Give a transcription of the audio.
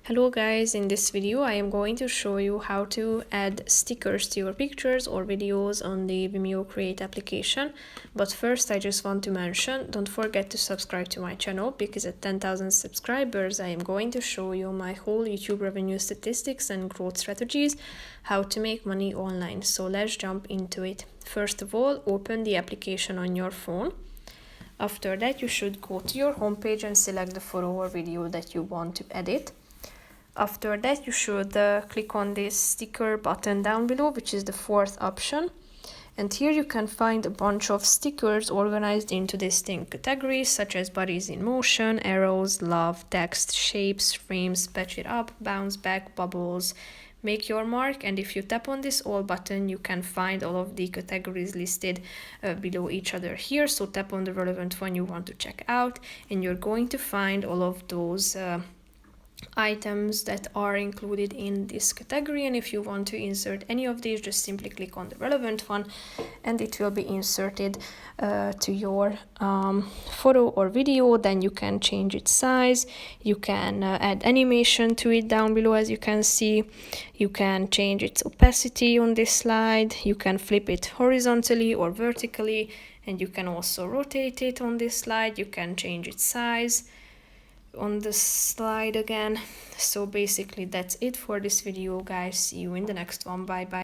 Hello guys, in this video I am going to show you how to add stickers to your pictures or videos on the Vimeo Create application. But first I just want to mention, don't forget to subscribe to my channel because at 10,000 subscribers I am going to show you my whole YouTube revenue statistics and growth strategies, how to make money online. So let's jump into it. First of all, open the application on your phone. After that you should go to your homepage and select the photo or video that you want to edit. After that, you should click on this sticker button down below, which is the fourth option. And here you can find a bunch of stickers organized into distinct categories, such as bodies in motion, arrows, love, text, shapes, frames, patch it up, bounce back, bubbles, make your mark. And if you tap on this all button, you can find all of the categories listed below each other here. So tap on the relevant one you want to check out, and you're going to find all of those items that are included in this category. And if you want to insert any of these, just simply click on the relevant one and it will be inserted to your photo or video. Then you can change its size, you can add animation to it down below. As you can see, you can change its opacity on this slide, you can flip it horizontally or vertically, and you can also rotate it on this slide. You can change its size on the slide again. So basically that's it for this video, guys. See you in the next one. Bye bye.